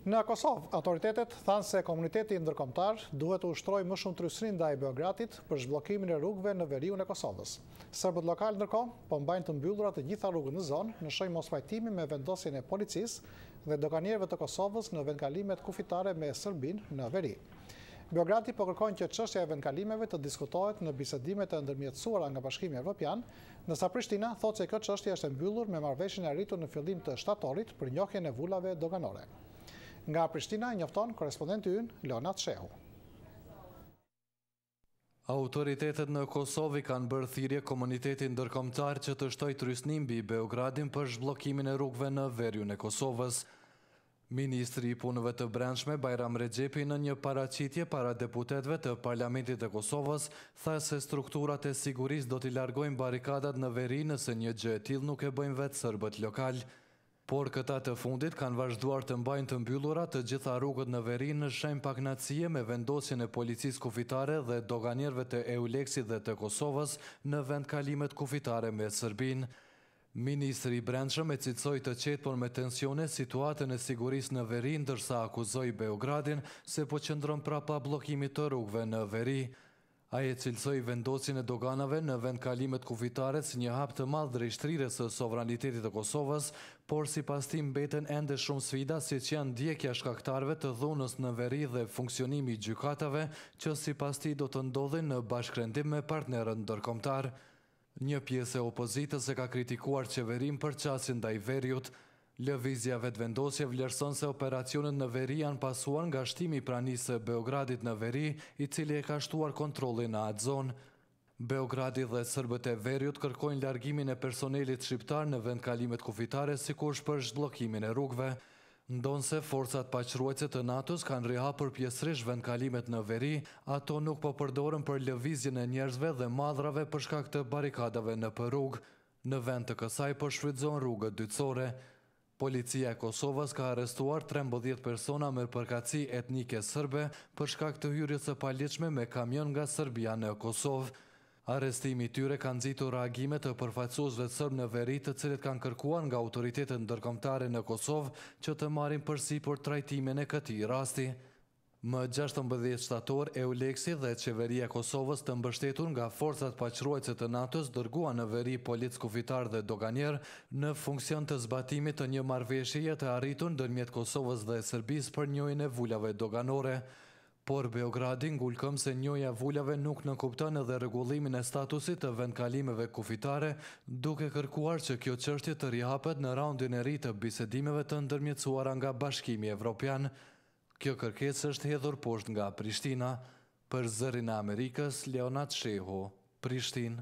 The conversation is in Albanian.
Në Kosovë, autoritetet thanë se komuniteti ndërkombëtar duhet të ushtrojë më shumë tryesëri ndaj Beogradit për zhbllokimin e rrugëve në veriun e Kosovës. Serbët lokal ndërkohë po mbajnë të mbyllura të gjitha rrugët në zonë në shenjë mospajtimi me vendosjen e policisë dhe doganierëve të Kosovës në vendkalimet kufitare me Serbinë në veri. Beogradi po kërkon që çështja e vendkalimeve të diskutohet në bisedimet e ndërmjetësuara nga Bashkimi Evropian, ndërsa Prishtina thotë se kjo çështje është e mbyllur me marrëveshjen e arritur në fillim të shtatorit për njohjen e vulave doganore. Nga Prishtina njofton korespondenti ynë Leonat Shehu. Autoritetet në Kosovë kanë bërë thirrje komunitetit ndërkombëtar që të shtojë tryesni mbi Beogradin për zhbllokimin e rrugëve në veriun e Kosovës. Ministri i Punëve të Brendshme Bajram Rexhepi në një paraqitje para deputetëve të Parlamentit të Kosovës tha se strukturat e sigurisë do t'i largojnë barikadat në veri nëse një gjë e tillë nuk e bëjnë vetë serbët lokal. Por këta të fundit kanë vazhduar të mbajnë të mbyllura të gjitha rrugët në veri në shenjë pakënaqësie me vendosjen e policisë kufitare dhe doganierëve të EULEX-it dhe të Kosovës në vendkalimet kufitare me Serbinë. Ministri i Brendshëm e cilësoi të qetëpon me tensione situatën e sigurisë në veri, ndërsa akuzoi Beogradin se po qëndron prapa bllokimit të rrugëve në veri. Ai e cilësoi vendosjen e doganave në vendkalimet kufitare si një hap të madh drejt shtrirjes së sovranitetit të Kosovës, por sipas tij mbeten ende shumë sfida, siç janë ndjekja e shkaktarëve të dhunës në veri dhe funksionimi i gjykatave, që sipas tij do të ndodhin në bashkërendim me partnerët ndërkombëtar. Një pjesë e opozitës e ka kritikuar qeverinë për çastin ndaj veriut. Lëvizja vetëvendosje vlerëson se operacionet në veri janë pasuar nga shtimi i pranisë së Beogradit në veri, i cili e ka shtuar kontrollin në atë zonë. Beogradi dhe serbët e veriut kërkojnë largimin e personelit shqiptar në vendkalimet kufitare, sikursh për zhbllokimin e rrugëve. Ndonse forcat paqëruese të NATO-s kanë rihapur pjesërisht vendkalimet në veri, ato nuk po përdoren për lëvizjen e njerëzve dhe madhrave për shkak të barikadave në rrugë. Në vend të kësaj po shfrytëzohen rrugët dytësore. Policia e Kosovës ka arrestuar 13 persona me përkatësi etnike serbe për shkak të hyrjes së paligjshme me kamion nga Serbia në Kosovë. Arrestimi i tyre ka nxitur reagime të përfaqësuesve serb në veri, të cilët kanë kërkuar nga autoritetet ndërkombëtare në Kosovë që të marrin përsipër trajtimin e këtij rasti. Më 16 shtator, EULEX-i dhe qeveria e Kosovës, të mbështetur nga forcat paqëruese të NATO-s, dërguan në veri policë kufitar dhe doganier në funksion të zbatimit të një marrëveshjeje të arritur ndërmjet Kosovës dhe Serbisë për njojën e vulave doganore. Por Beogradi ngulkëm se njoja vulave nuk nënkupton edhe rregullimin e statusit të vendkalimeve kufitare, duke kërkuar që kjo çështje të rihapet në raundin e ri të bisedimeve të ndërmjetësuara nga Bashkimi Evropian. Kjo kërkesë është hedhur poshtë nga Prishtina. Për Zërin e Amerikës, Leonat Shehu, Prishtinë.